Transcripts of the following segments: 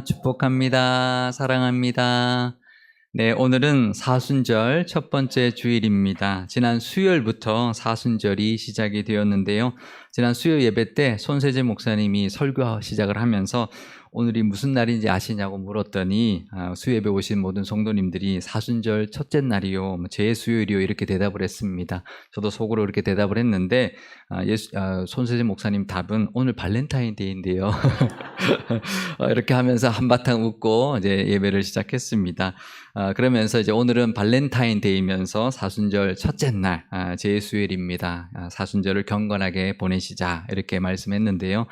축복합니다. 사랑합니다. 네, 오늘은 사순절 첫 번째 주일입니다. 지난 수요일부터 사순절이 시작이 되었는데요. 지난 수요 예배 때 손세재 목사님이 설교 시작을 하면서 오늘이 무슨 날인지 아시냐고 물었더니 수요예배 오신 모든 성도님들이 사순절 첫째 날이요, 제 수요일이요 이렇게 대답을 했습니다. 저도 속으로 이렇게 대답을 했는데 손세재 목사님 답은 오늘 발렌타인데이인데요. 이렇게 하면서 한바탕 웃고 이제 예배를 시작했습니다. 그러면서 이제 오늘은 발렌타인데이면서 사순절 첫째 날, 제 수요일입니다. 사순절을 경건하게 보내시자 이렇게 말씀했는데요.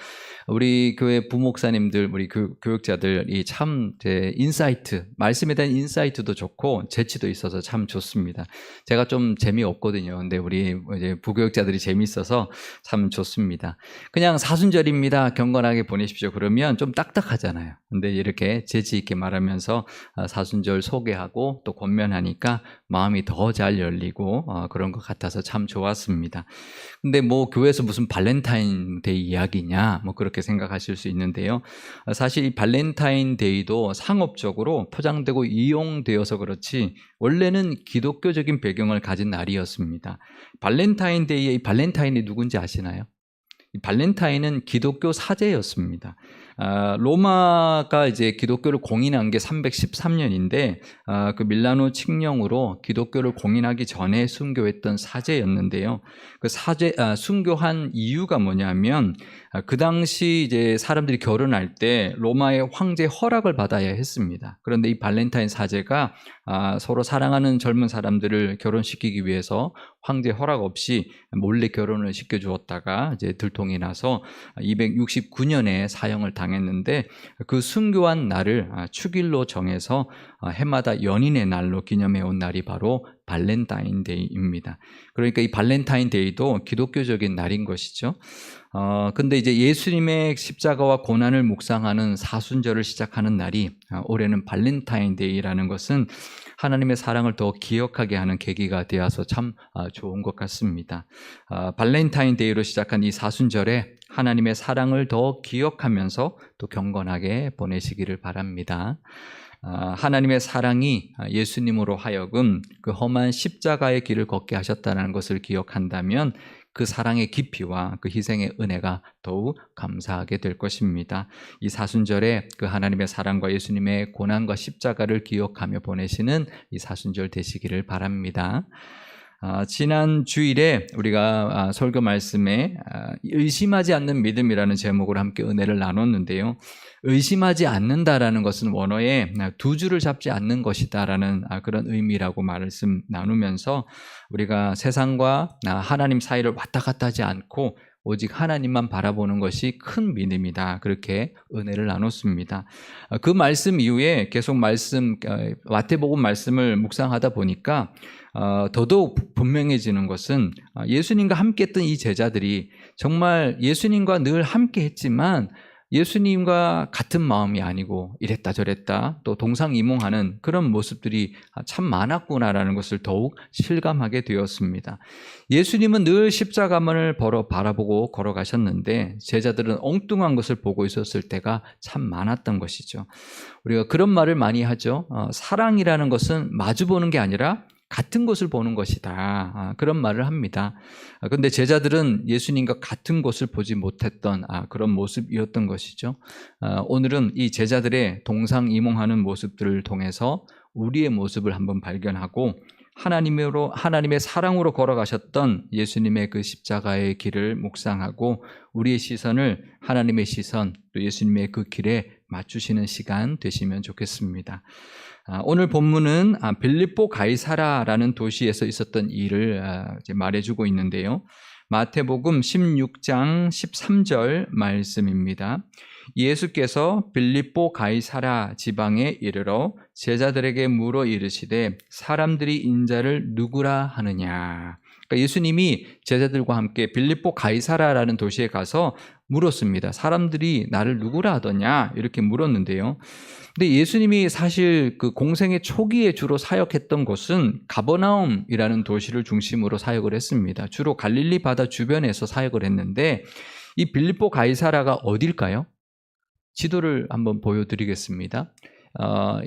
우리 교회 부목사님들, 우리 교육자들이 참 인사이트, 말씀에 대한 인사이트도 좋고 재치도 있어서 참 좋습니다. 제가 좀 재미없거든요. 근데 우리 이제 부교육자들이 재미있어서 참 좋습니다. 그냥 사순절입니다, 경건하게 보내십시오 그러면 좀 딱딱하잖아요. 근데 이렇게 재치 있게 말하면서 사순절 소개하고 또 권면하니까 마음이 더 잘 열리고 그런 것 같아서 참 좋았습니다. 근데 뭐 교회에서 무슨 발렌타인데이 이야기냐 뭐 그렇게 생각하실 수 있는데요. 사실 이 발렌타인데이도 상업적으로 포장되고 이용되어서 그렇지 원래는 기독교적인 배경을 가진 날이었습니다. 발렌타인데이의 이 발렌타인이 누군지 아시나요? 이 발렌타인은 기독교 사제였습니다. 로마가 이제 기독교를 공인한 게 313년인데 그 밀라노 칙령으로 기독교를 공인하기 전에 순교했던 사제였는데요. 그 순교한 이유가 뭐냐면 그 당시 이제 사람들이 결혼할 때 로마의 황제 허락을 받아야 했습니다. 그런데 이 발렌타인 사제가 서로 사랑하는 젊은 사람들을 결혼시키기 위해서 황제 허락 없이 몰래 결혼을 시켜주었다가 이제 들통이 나서 269년에 사형을 당했는데 그 순교한 날을 축일로 정해서 해마다 연인의 날로 기념해 온 날이 바로 발렌타인데이입니다. 그러니까 이 발렌타인데이도 기독교적인 날인 것이죠. 근데 이제 예수님의 십자가와 고난을 묵상하는 사순절을 시작하는 날이 올해는 발렌타인데이라는 것은 하나님의 사랑을 더 기억하게 하는 계기가 되어서 참 좋은 것 같습니다. 발렌타인데이로 시작한 이 사순절에 하나님의 사랑을 더 기억하면서 또 경건하게 보내시기를 바랍니다. 하나님의 사랑이 예수님으로 하여금 그 험한 십자가의 길을 걷게 하셨다는 것을 기억한다면 그 사랑의 깊이와 그 희생의 은혜가 더욱 감사하게 될 것입니다. 이 사순절에 그 하나님의 사랑과 예수님의 고난과 십자가를 기억하며 보내시는 이 사순절 되시기를 바랍니다. 지난 주일에 우리가 설교 말씀에 의심하지 않는 믿음이라는 제목으로 함께 은혜를 나눴는데요. 의심하지 않는다라는 것은 원어에 두 줄을 잡지 않는 것이다라는 그런 의미라고 말씀 나누면서 우리가 세상과 하나님 사이를 왔다 갔다 하지 않고 오직 하나님만 바라보는 것이 큰 믿음이다. 그렇게 은혜를 나눴습니다. 그 말씀 이후에 계속 마태복음 말씀을 묵상하다 보니까 더더욱 분명해지는 것은 예수님과 함께 했던 이 제자들이 정말 예수님과 늘 함께 했지만 예수님과 같은 마음이 아니고 이랬다 저랬다 또 동상이몽하는 그런 모습들이 참 많았구나라는 것을 더욱 실감하게 되었습니다. 예수님은 늘 십자가만을 바라보고 걸어가셨는데 제자들은 엉뚱한 것을 보고 있었을 때가 참 많았던 것이죠. 우리가 그런 말을 많이 하죠. 사랑이라는 것은 마주보는 게 아니라 같은 곳을 보는 것이다. 그런 말을 합니다. 그런데 제자들은 예수님과 같은 곳을 보지 못했던 그런 모습이었던 것이죠. 오늘은 이 제자들의 동상이몽하는 모습들을 통해서 우리의 모습을 한번 발견하고 하나님의 사랑으로 걸어가셨던 예수님의 그 십자가의 길을 묵상하고 우리의 시선을 하나님의 시선 또 예수님의 그 길에 맞추시는 시간 되시면 좋겠습니다. 오늘 본문은 빌립보 가이사라라는 도시에서 있었던 일을 말해주고 있는데요. 마태복음 16장 13절 말씀입니다. 예수께서 빌립보 가이사라 지방에 이르러 제자들에게 물어 이르시되 사람들이 인자를 누구라 하느냐. 그러니까 예수님이 제자들과 함께 빌립보 가이사라라는 도시에 가서 물었습니다. 사람들이 나를 누구라 하더냐 이렇게 물었는데요. 근데 예수님이 사실 그 공생의 초기에 주로 사역했던 곳은 가버나움이라는 도시를 중심으로 사역을 했습니다. 주로 갈릴리 바다 주변에서 사역을 했는데 이 빌립보 가이사라가 어딜까요? 지도를 한번 보여드리겠습니다.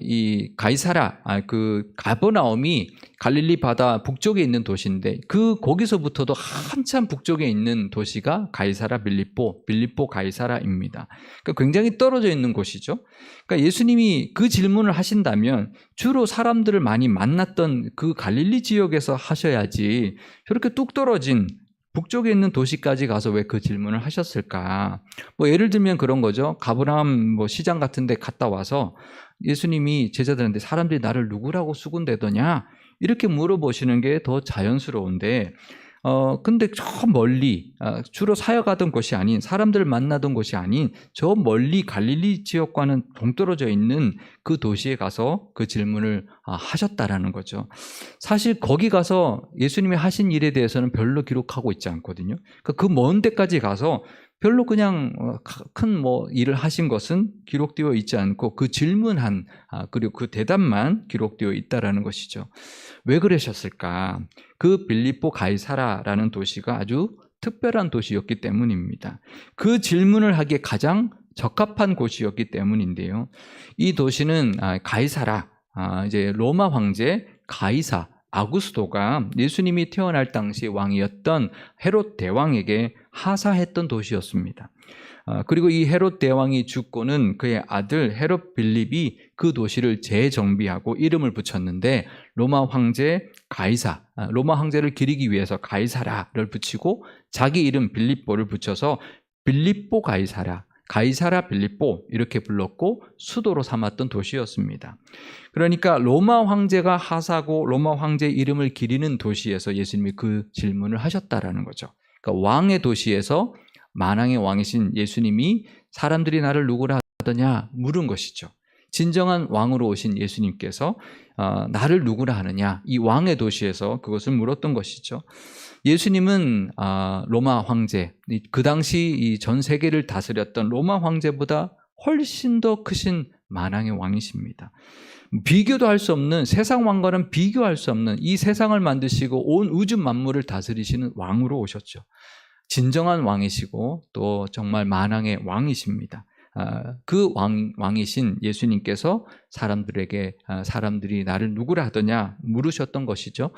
이 가이사라, 그 가버나움이 갈릴리 바다 북쪽에 있는 도시인데 거기서부터도 한참 북쪽에 있는 도시가 가이사라 빌립보 가이사라입니다. 그러니까 굉장히 떨어져 있는 곳이죠. 그러니까 예수님이 그 질문을 하신다면 주로 사람들을 많이 만났던 그 갈릴리 지역에서 하셔야지 저렇게 뚝 떨어진 북쪽에 있는 도시까지 가서 왜 그 질문을 하셨을까? 뭐 예를 들면 그런 거죠. 가버나움 시장 같은 데 갔다 와서 예수님이 제자들한테 사람들이 나를 누구라고 수군대더냐? 이렇게 물어보시는 게 더 자연스러운데 근데 저 멀리 주로 사역하던 곳이 아닌 사람들을 만나던 곳이 아닌 저 멀리 갈릴리 지역과는 동떨어져 있는 그 도시에 가서 그 질문을 하셨다라는 거죠. 사실 거기 가서 예수님이 하신 일에 대해서는 별로 기록하고 있지 않거든요. 그 먼 데까지 가서 별로 그냥 큰 일을 하신 것은 기록되어 있지 않고 그 질문한 그리고 그 대답만 기록되어 있다라는 것이죠. 왜 그러셨을까? 그 빌립보 가이사라라는 도시가 아주 특별한 도시였기 때문입니다. 그 질문을 하기에 가장 적합한 곳이었기 때문인데요. 이 도시는 가이사라, 이제 로마 황제 가이사 아구스토가 예수님이 태어날 당시 왕이었던 헤롯 대왕에게 하사했던 도시였습니다. 그리고 이 헤롯 대왕이 죽고는 그의 아들 헤롯 빌립이 그 도시를 재정비하고 이름을 붙였는데 로마 황제를 기리기 위해서 가이사라를 붙이고 자기 이름 빌립보를 붙여서 빌립보 가이사라 빌립보 이렇게 불렀고 수도로 삼았던 도시였습니다. 그러니까 로마 황제가 하사고 로마 황제 이름을 기리는 도시에서 예수님이 그 질문을 하셨다라는 거죠. 그러니까 왕의 도시에서 만왕의 왕이신 예수님이 사람들이 나를 누구라 하더냐 물은 것이죠. 진정한 왕으로 오신 예수님께서 나를 누구라 하느냐 이 왕의 도시에서 그것을 물었던 것이죠. 예수님은 로마 황제, 그 당시 이 전 세계를 다스렸던 로마 황제보다 훨씬 더 크신 만왕의 왕이십니다. 비교도 할 수 없는 세상 왕과는 비교할 수 없는 이 세상을 만드시고 온 우주 만물을 다스리시는 왕으로 오셨죠. 진정한 왕이시고 또 정말 만왕의 왕이십니다. 그 왕이신 예수님께서 사람들이 나를 누구라 하더냐 물으셨던 것이죠.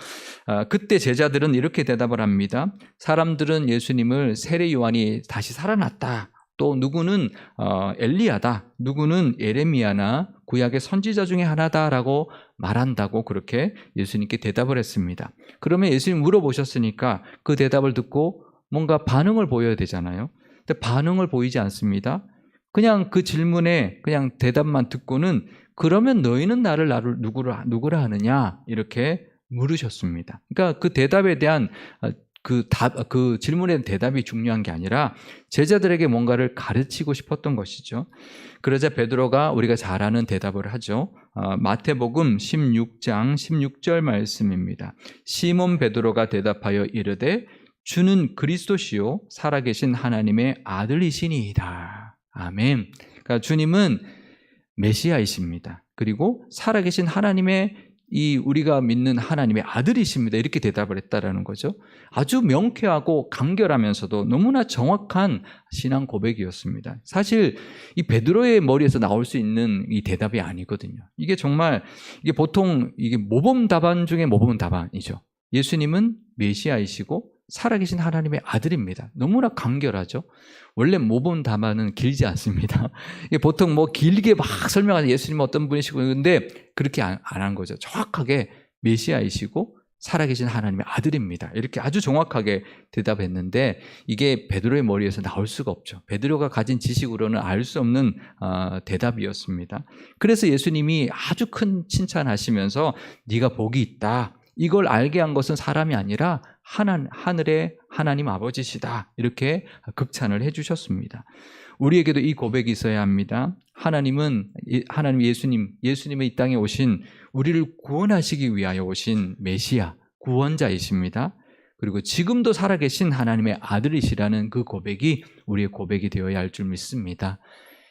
그때 제자들은 이렇게 대답을 합니다. 사람들은 예수님을 세례 요한이 다시 살아났다. 또 누구는 엘리야다. 누구는 예레미야나 구약의 선지자 중에 하나다라고 말한다고 그렇게 예수님께 대답을 했습니다. 그러면 예수님 물어보셨으니까 그 대답을 듣고 뭔가 반응을 보여야 되잖아요. 근데 반응을 보이지 않습니다. 그냥 그 질문에 그냥 대답만 듣고는 그러면 너희는 나를 누구라 하느냐 이렇게 물으셨습니다. 그러니까 그 대답에 대한 그 질문에 대한 대답이 중요한 게 아니라 제자들에게 뭔가를 가르치고 싶었던 것이죠. 그러자 베드로가 우리가 잘 아는 대답을 하죠. 마태복음 16장 16절 말씀입니다. 시몬 베드로가 대답하여 이르되 주는 그리스도시요 살아계신 하나님의 아들이시니이다. 아멘. 그러니까 주님은 메시아이십니다. 그리고 살아계신 하나님의 우리가 믿는 하나님의 아들이십니다. 이렇게 대답을 했다라는 거죠. 아주 명쾌하고 간결하면서도 너무나 정확한 신앙 고백이었습니다. 사실 이 베드로의 머리에서 나올 수 있는 이 대답이 아니거든요. 이게 정말 보통 모범 답안 중에 모범 답안이죠. 예수님은 메시아이시고 살아계신 하나님의 아들입니다. 너무나 간결하죠. 원래 모범 답안은 길지 않습니다. 보통 길게 막 설명하는 예수님은 어떤 분이시고 근데 그렇게 안 한 거죠. 정확하게 메시아이시고 살아계신 하나님의 아들입니다. 이렇게 아주 정확하게 대답했는데 이게 베드로의 머리에서 나올 수가 없죠. 베드로가 가진 지식으로는 알 수 없는 대답이었습니다. 그래서 예수님이 아주 큰 칭찬하시면서 네가 복이 있다. 이걸 알게 한 것은 사람이 아니라 하늘의 하나님 아버지시다. 이렇게 극찬을 해주셨습니다. 우리에게도 이 고백이 있어야 합니다. 하나님 예수님의 이 땅에 오신 우리를 구원하시기 위하여 오신 메시아, 구원자이십니다. 그리고 지금도 살아계신 하나님의 아들이시라는 그 고백이 우리의 고백이 되어야 할 줄 믿습니다.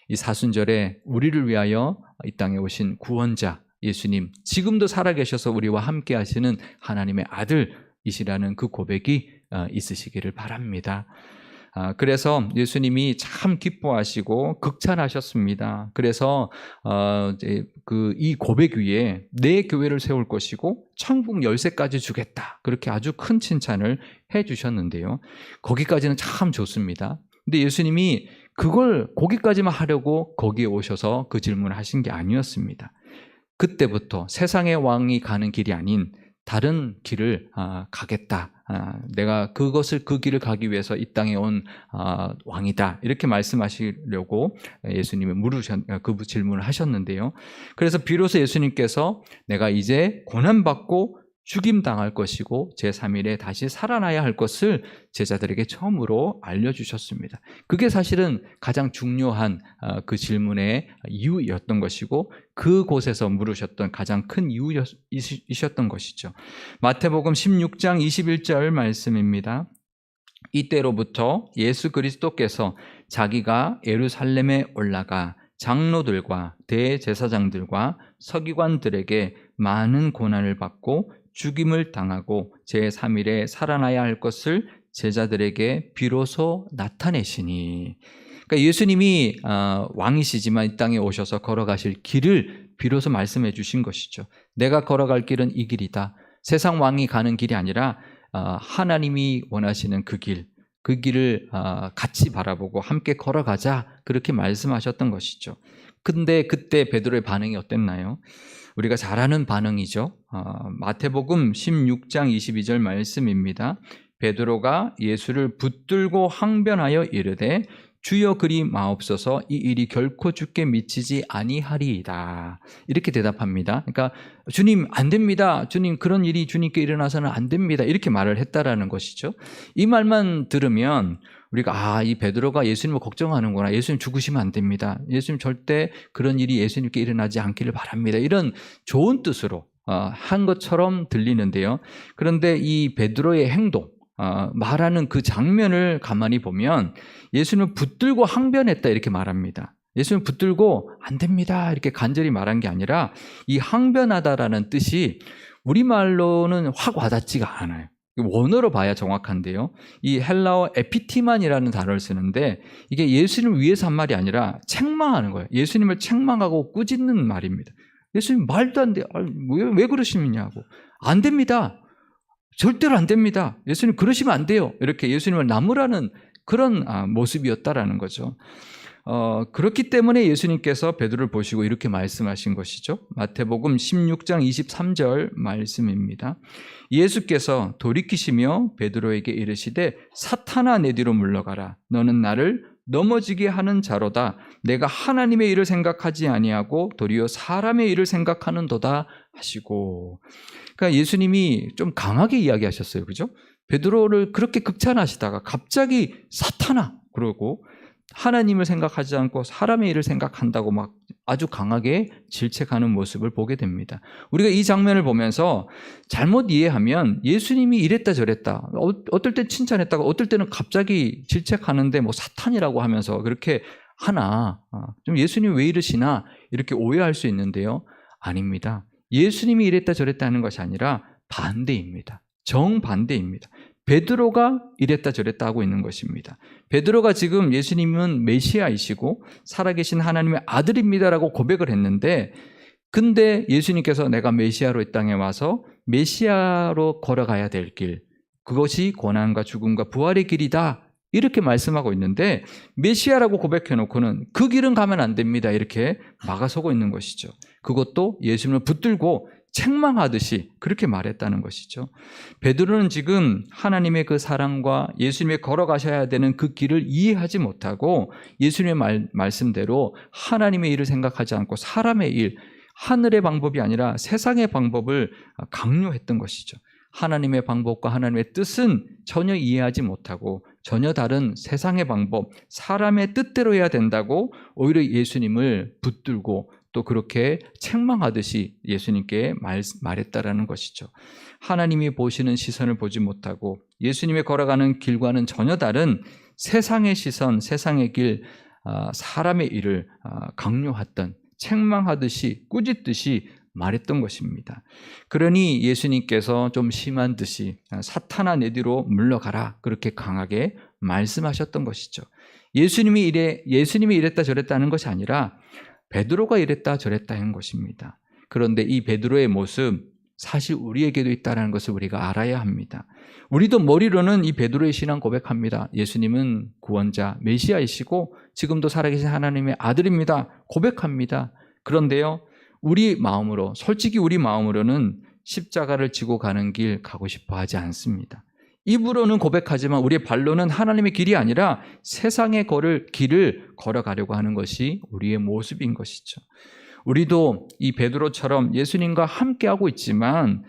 이 사순절에 우리를 위하여 이 땅에 오신 구원자, 예수님, 지금도 살아계셔서 우리와 함께 하시는 하나님의 아들이시라는 그 고백이 있으시기를 바랍니다. 그래서 예수님이 참 기뻐하시고 극찬하셨습니다. 그래서 이 고백 위에 내 교회를 세울 것이고 천국 열쇠까지 주겠다. 그렇게 아주 큰 칭찬을 해주셨는데요. 거기까지는 참 좋습니다. 근데 예수님이 그걸 거기까지만 하려고 거기에 오셔서 그 질문을 하신 게 아니었습니다. 그때부터 세상의 왕이 가는 길이 아닌 다른 길을 가겠다. 내가 그 길을 가기 위해서 이 땅에 온 왕이다. 이렇게 말씀하시려고 예수님이 그 질문을 하셨는데요. 그래서 비로소 예수님께서 내가 이제 고난받고 죽임당할 것이고 제3일에 다시 살아나야 할 것을 제자들에게 처음으로 알려주셨습니다. 그게 사실은 가장 중요한 그 질문의 이유였던 것이고 그곳에서 물으셨던 가장 큰 이유이셨던 것이죠. 마태복음 16장 21절 말씀입니다. 이때로부터 예수 그리스도께서 자기가 예루살렘에 올라가 장로들과 대제사장들과 서기관들에게 많은 고난을 받고 죽임을 당하고 제3일에 살아나야 할 것을 제자들에게 비로소 나타내시니. 그러니까 예수님이 왕이시지만 이 땅에 오셔서 걸어가실 길을 비로소 말씀해 주신 것이죠. 내가 걸어갈 길은 이 길이다. 세상 왕이 가는 길이 아니라 하나님이 원하시는 그 길을 같이 바라보고 함께 걸어가자. 그렇게 말씀하셨던 것이죠. 근데 그때 베드로의 반응이 어땠나요? 우리가 잘 아는 반응이죠. 마태복음 16장 22절 말씀입니다. 베드로가 예수를 붙들고 항변하여 이르되 주여 그리 마옵소서 이 일이 결코 주께 미치지 아니하리이다. 이렇게 대답합니다. 그러니까 주님 안 됩니다. 주님 그런 일이 주님께 일어나서는 안 됩니다. 이렇게 말을 했다라는 것이죠. 이 말만 들으면 우리가 이 베드로가 예수님을 걱정하는구나. 예수님 죽으시면 안 됩니다. 예수님 절대 그런 일이 예수님께 일어나지 않기를 바랍니다. 이런 좋은 뜻으로 한 것처럼 들리는데요. 그런데 이 베드로의 행동, 말하는 그 장면을 가만히 보면 예수님을 붙들고 항변했다 이렇게 말합니다. 예수님을 붙들고 안 됩니다 이렇게 간절히 말한 게 아니라 이 항변하다라는 뜻이 우리말로는 확 와닿지가 않아요. 원어로 봐야 정확한데요. 이 헬라어 에피티만이라는 단어를 쓰는데 이게 예수님을 위해서 한 말이 아니라 책망하는 거예요. 예수님을 책망하고 꾸짖는 말입니다. 예수님 말도 안 돼. 왜 그러시느냐고. 안 됩니다. 절대로 안 됩니다. 예수님 그러시면 안 돼요. 이렇게 예수님을 나무라는 그런 모습이었다라는 거죠. 그렇기 때문에 예수님께서 베드로를 보시고 이렇게 말씀하신 것이죠. 마태복음 16장 23절 말씀입니다. 예수께서 돌이키시며 베드로에게 이르시되 사탄아 내 뒤로 물러가라. 너는 나를 넘어지게 하는 자로다. 내가 하나님의 일을 생각하지 아니하고 도리어 사람의 일을 생각하는도다 하시고. 그러니까 예수님이 좀 강하게 이야기하셨어요. 그죠? 베드로를 그렇게 극찬하시다가 갑자기 사탄아 그러고 하나님을 생각하지 않고 사람의 일을 생각한다고 막 아주 강하게 질책하는 모습을 보게 됩니다. 우리가 이 장면을 보면서 잘못 이해하면 예수님이 이랬다 저랬다. 어떨 때 칭찬했다가 어떨 때는 갑자기 질책하는데 뭐 사탄이라고 하면서 그렇게 하나. 좀 예수님 왜 이러시나 이렇게 오해할 수 있는데요. 아닙니다. 예수님이 이랬다 저랬다 하는 것이 아니라 반대입니다. 정반대입니다. 베드로가 이랬다 저랬다 하고 있는 것입니다. 베드로가 지금 예수님은 메시아이시고 살아계신 하나님의 아들입니다라고 고백을 했는데 근데 예수님께서 내가 메시아로 이 땅에 와서 메시아로 걸어가야 될 길, 그것이 고난과 죽음과 부활의 길이다 이렇게 말씀하고 있는데 메시아라고 고백해놓고는 그 길은 가면 안 됩니다 이렇게 막아서고 있는 것이죠. 그것도 예수님을 붙들고 책망하듯이 그렇게 말했다는 것이죠. 베드로는 지금 하나님의 그 사랑과 예수님의 걸어가셔야 되는 그 길을 이해하지 못하고 예수님의 말씀대로 하나님의 일을 생각하지 않고 사람의 일, 하늘의 방법이 아니라 세상의 방법을 강요했던 것이죠. 하나님의 방법과 하나님의 뜻은 전혀 이해하지 못하고 전혀 다른 세상의 방법, 사람의 뜻대로 해야 된다고 오히려 예수님을 붙들고 또 그렇게 책망하듯이 예수님께 말했다라는 것이죠. 하나님이 보시는 시선을 보지 못하고 예수님이 걸어가는 길과는 전혀 다른 세상의 시선, 세상의 길, 사람의 일을 강요했던, 책망하듯이 꾸짖듯이 말했던 것입니다. 그러니 예수님께서 좀 심한 듯이 사탄아 내 뒤로 물러가라 그렇게 강하게 말씀하셨던 것이죠. 예수님이 이랬다 저랬다 하는 것이 아니라 베드로가 이랬다 저랬다 하는 것입니다. 그런데 이 베드로의 모습 사실 우리에게도 있다는 것을 우리가 알아야 합니다. 우리도 머리로는 이 베드로의 신앙 고백합니다. 예수님은 구원자, 메시아이시고 지금도 살아계신 하나님의 아들입니다. 고백합니다. 그런데요, 솔직히 우리 마음으로는 십자가를 지고 가는 길 가고 싶어 하지 않습니다. 입으로는 고백하지만 우리의 발로는 하나님의 길이 아니라 세상의 길을 걸어가려고 하는 것이 우리의 모습인 것이죠. 우리도 이 베드로처럼 예수님과 함께하고 있지만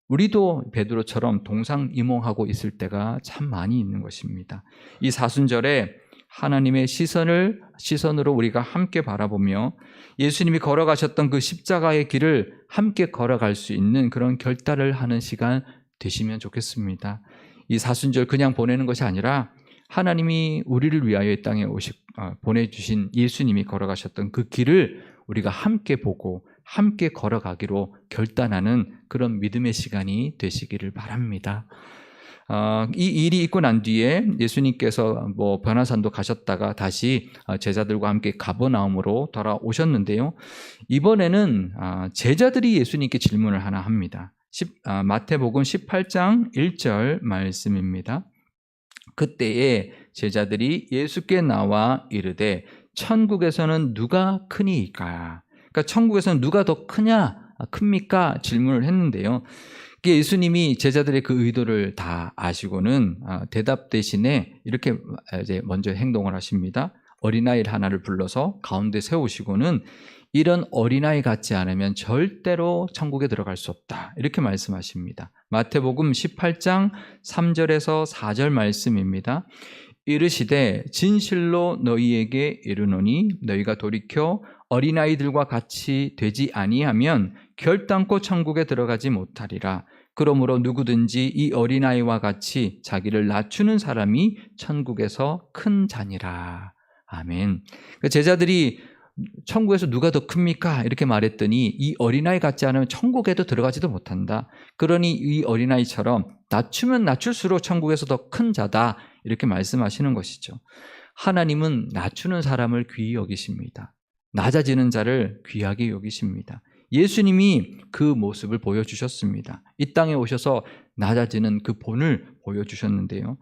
우리도 베드로처럼 동상이몽하고 있을 때가 참 많이 있는 것입니다. 이 사순절에 하나님의 시선으로 우리가 함께 바라보며 예수님이 걸어가셨던 그 십자가의 길을 함께 걸어갈 수 있는 그런 결단을 하는 시간 되시면 좋겠습니다. 이 사순절 그냥 보내는 것이 아니라 하나님이 우리를 위하여 이 땅에 보내주신 예수님이 걸어가셨던 그 길을 우리가 함께 보고 함께 걸어가기로 결단하는 그런 믿음의 시간이 되시기를 바랍니다. 이 일이 있고 난 뒤에 예수님께서 변화산도 가셨다가 다시 제자들과 함께 가버나움으로 돌아오셨는데요. 이번에는 제자들이 예수님께 질문을 하나 합니다. 마태복음 18장 1절 말씀입니다. 그때에 제자들이 예수께 나와 이르되 천국에서는 누가 크니이까? 그러니까 천국에서는 누가 더 큽니까? 질문을 했는데요. 예수님이 제자들의 그 의도를 다 아시고는 대답 대신에 이렇게 이제 먼저 행동을 하십니다. 어린아이 하나를 불러서 가운데 세우시고는 이런 어린아이 같지 않으면 절대로 천국에 들어갈 수 없다. 이렇게 말씀하십니다. 마태복음 18장 3절에서 4절 말씀입니다. 이르시되 진실로 너희에게 이르노니 너희가 돌이켜 어린아이들과 같이 되지 아니하면 결단코 천국에 들어가지 못하리라. 그러므로 누구든지 이 어린아이와 같이 자기를 낮추는 사람이 천국에서 큰 자니라. 아멘. 제자들이 천국에서 누가 더 큽니까? 이렇게 말했더니 이 어린아이 같지 않으면 천국에도 들어가지도 못한다. 그러니 이 어린아이처럼 낮추면 낮출수록 천국에서 더 큰 자다. 이렇게 말씀하시는 것이죠. 하나님은 낮추는 사람을 귀히 여기십니다. 낮아지는 자를 귀하게 여기십니다. 예수님이 그 모습을 보여주셨습니다. 이 땅에 오셔서 낮아지는 그 본을 보여주셨는데요.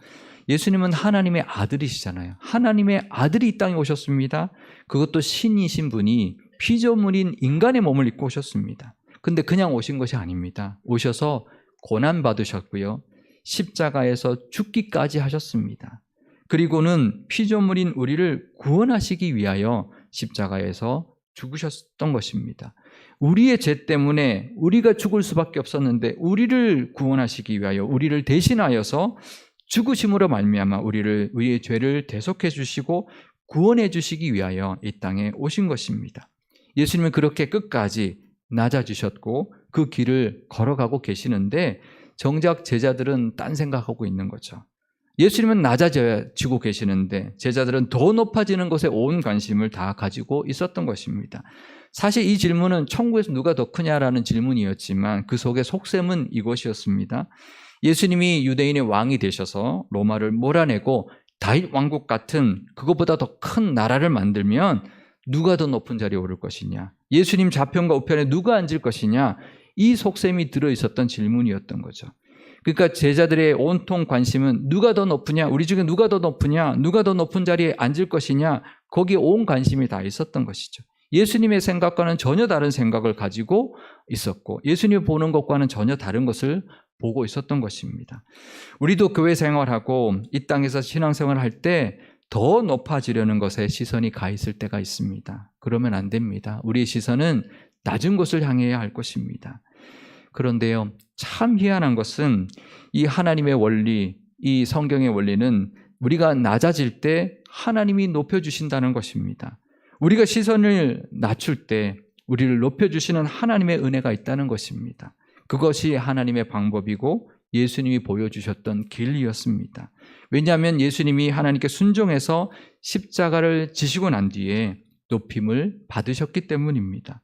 예수님은 하나님의 아들이시잖아요. 하나님의 아들이 이 땅에 오셨습니다. 그것도 신이신 분이 피조물인 인간의 몸을 입고 오셨습니다. 근데 그냥 오신 것이 아닙니다. 오셔서 고난받으셨고요. 십자가에서 죽기까지 하셨습니다. 그리고는 피조물인 우리를 구원하시기 위하여 십자가에서 죽으셨던 것입니다. 우리의 죄 때문에 우리가 죽을 수밖에 없었는데 우리를 구원하시기 위하여 우리를 대신하여서 죽으심으로 말미암아 우리의 죄를 대속해 주시고 구원해 주시기 위하여 이 땅에 오신 것입니다. 예수님은 그렇게 끝까지 낮아지셨고 그 길을 걸어가고 계시는데 정작 제자들은 딴 생각하고 있는 거죠. 예수님은 낮아지고 계시는데 제자들은 더 높아지는 것에 온 관심을 다 가지고 있었던 것입니다. 사실 이 질문은 천국에서 누가 더 크냐라는 질문이었지만 그 속의 속셈은 이것이었습니다. 예수님이 유대인의 왕이 되셔서 로마를 몰아내고 다윗 왕국 같은 그것보다 더 큰 나라를 만들면 누가 더 높은 자리에 오를 것이냐? 예수님 좌편과 우편에 누가 앉을 것이냐? 이 속셈이 들어있었던 질문이었던 거죠. 그러니까 제자들의 온통 관심은 누가 더 높으냐? 우리 중에 누가 더 높으냐? 누가 더 높은 자리에 앉을 것이냐? 거기에 온 관심이 다 있었던 것이죠. 예수님의 생각과는 전혀 다른 생각을 가지고 있었고 예수님이 보는 것과는 전혀 다른 것을 보고 있었던 것입니다. 우리도 교회 생활하고 이 땅에서 신앙생활을 할 때 더 높아지려는 것에 시선이 가 있을 때가 있습니다. 그러면 안 됩니다. 우리의 시선은 낮은 곳을 향해야 할 것입니다. 그런데요, 참 희한한 것은 이 하나님의 원리, 이 성경의 원리는 우리가 낮아질 때 하나님이 높여주신다는 것입니다. 우리가 시선을 낮출 때 우리를 높여주시는 하나님의 은혜가 있다는 것입니다. 그것이 하나님의 방법이고 예수님이 보여주셨던 길이었습니다. 왜냐하면 예수님이 하나님께 순종해서 십자가를 지시고 난 뒤에 높임을 받으셨기 때문입니다.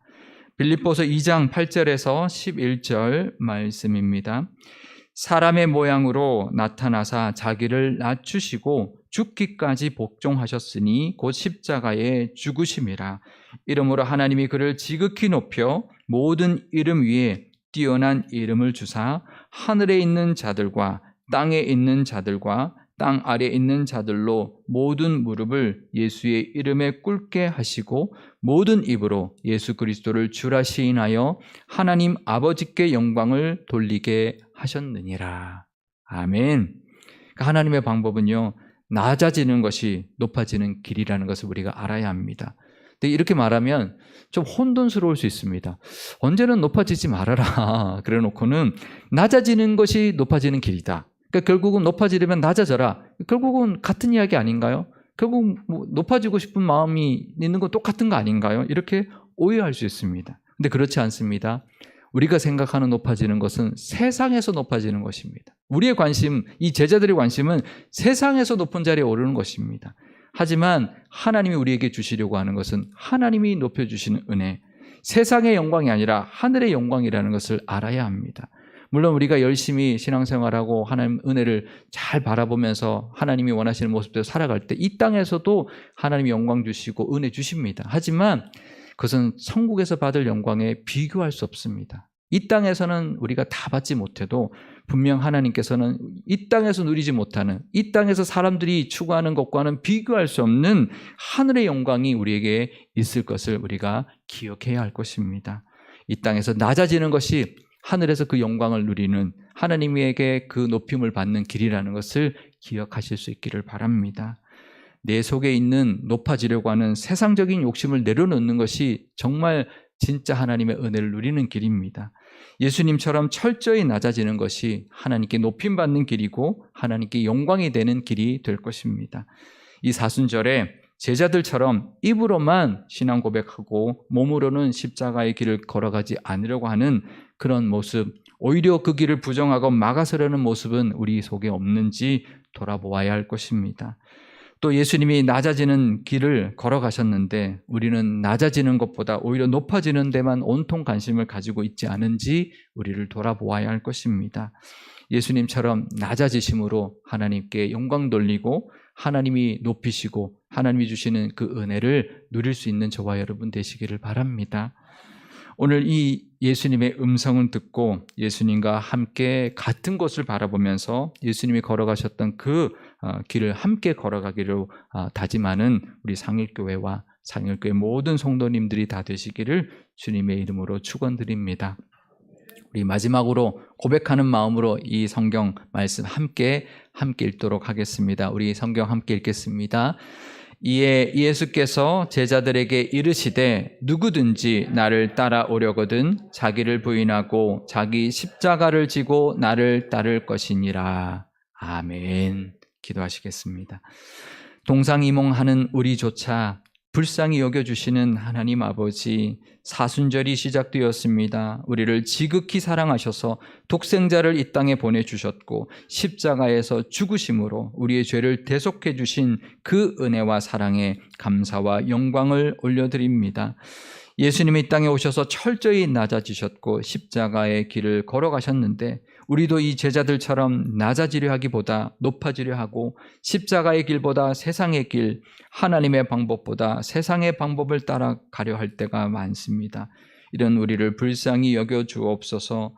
빌립보서 2장 8절에서 11절 말씀입니다. 사람의 모양으로 나타나사 자기를 낮추시고 죽기까지 복종하셨으니 곧 십자가에 죽으심이라. 이러므로 하나님이 그를 지극히 높여 모든 이름 위에 뛰어난 이름을 주사 하늘에 있는 자들과 땅에 있는 자들과 땅 아래에 있는 자들로 모든 무릎을 예수의 이름에 꿇게 하시고 모든 입으로 예수 그리스도를 주라 시인하여 하나님 아버지께 영광을 돌리게 하셨느니라. 아멘. 그러니까 하나님의 방법은요, 낮아지는 것이 높아지는 길이라는 것을 우리가 알아야 합니다. 근데 이렇게 말하면 좀 혼돈스러울 수 있습니다. 언제는 높아지지 말아라 그래 놓고는 낮아지는 것이 높아지는 길이다. 그러니까 결국은 높아지려면 낮아져라. 결국은 같은 이야기 아닌가요? 결국 뭐 높아지고 싶은 마음이 있는 건 똑같은 거 아닌가요? 이렇게 오해할 수 있습니다. 근데 그렇지 않습니다. 우리가 생각하는 높아지는 것은 세상에서 높아지는 것입니다. 우리의 관심, 이 제자들의 관심은 세상에서 높은 자리에 오르는 것입니다. 하지만 하나님이 우리에게 주시려고 하는 것은 하나님이 높여주시는 은혜, 세상의 영광이 아니라 하늘의 영광이라는 것을 알아야 합니다. 물론 우리가 열심히 신앙생활하고 하나님 은혜를 잘 바라보면서 하나님이 원하시는 모습대로 살아갈 때 이 땅에서도 하나님이 영광 주시고 은혜 주십니다. 하지만 그것은 천국에서 받을 영광에 비교할 수 없습니다. 이 땅에서는 우리가 다 받지 못해도 분명 하나님께서는 이 땅에서 누리지 못하는, 이 땅에서 사람들이 추구하는 것과는 비교할 수 없는 하늘의 영광이 우리에게 있을 것을 우리가 기억해야 할 것입니다. 이 땅에서 낮아지는 것이 하늘에서 그 영광을 누리는, 하나님에게 그 높임을 받는 길이라는 것을 기억하실 수 있기를 바랍니다. 내 속에 있는 높아지려고 하는 세상적인 욕심을 내려놓는 것이 정말 진짜 하나님의 은혜를 누리는 길입니다. 예수님처럼 철저히 낮아지는 것이 하나님께 높임받는 길이고 하나님께 영광이 되는 길이 될 것입니다. 이 사순절에 제자들처럼 입으로만 신앙 고백하고 몸으로는 십자가의 길을 걸어가지 않으려고 하는 그런 모습, 오히려 그 길을 부정하고 막아서려는 모습은 우리 속에 없는지 돌아보아야 할 것입니다. 또 예수님이 낮아지는 길을 걸어가셨는데 우리는 낮아지는 것보다 오히려 높아지는 데만 온통 관심을 가지고 있지 않은지 우리를 돌아보아야 할 것입니다. 예수님처럼 낮아지심으로 하나님께 영광 돌리고 하나님이 높이시고 하나님이 주시는 그 은혜를 누릴 수 있는 저와 여러분 되시기를 바랍니다. 오늘 이 예수님의 음성을 듣고 예수님과 함께 같은 곳을 바라보면서 예수님이 걸어가셨던 그 길을 함께 걸어가기로 다짐하는 우리 상일교회와 상일교회 모든 성도님들이 다 되시기를 주님의 이름으로 축원드립니다. 우리 마지막으로 고백하는 마음으로 이 성경 말씀 함께 읽도록 하겠습니다. 우리 성경 함께 읽겠습니다. 이에 예수께서 제자들에게 이르시되 누구든지 나를 따라오려거든 자기를 부인하고 자기 십자가를 지고 나를 따를 것이니라. 아멘. 기도하시겠습니다. 동상이몽하는 우리조차 불쌍히 여겨주시는 하나님 아버지, 사순절이 시작되었습니다. 우리를 지극히 사랑하셔서 독생자를 이 땅에 보내주셨고 십자가에서 죽으심으로 우리의 죄를 대속해 주신 그 은혜와 사랑에 감사와 영광을 올려드립니다. 예수님이 이 땅에 오셔서 철저히 낮아지셨고 십자가의 길을 걸어가셨는데 우리도 이 제자들처럼 낮아지려 하기보다 높아지려 하고 십자가의 길보다 세상의 길, 하나님의 방법보다 세상의 방법을 따라가려 할 때가 많습니다. 이런 우리를 불쌍히 여겨 주옵소서.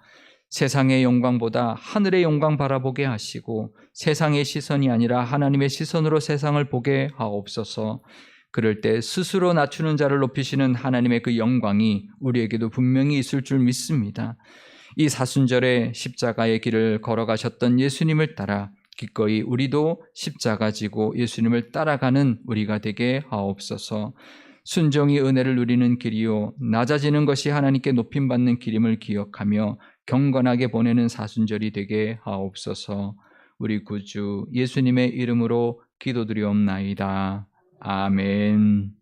세상의 영광보다 하늘의 영광 바라보게 하시고 세상의 시선이 아니라 하나님의 시선으로 세상을 보게 하옵소서. 그럴 때 스스로 낮추는 자를 높이시는 하나님의 그 영광이 우리에게도 분명히 있을 줄 믿습니다. 이 사순절에 십자가의 길을 걸어가셨던 예수님을 따라 기꺼이 우리도 십자가 지고 예수님을 따라가는 우리가 되게 하옵소서. 순종이 은혜를 누리는 길이요 낮아지는 것이 하나님께 높임받는 길임을 기억하며 경건하게 보내는 사순절이 되게 하옵소서. 우리 구주 예수님의 이름으로 기도드리옵나이다. 아멘.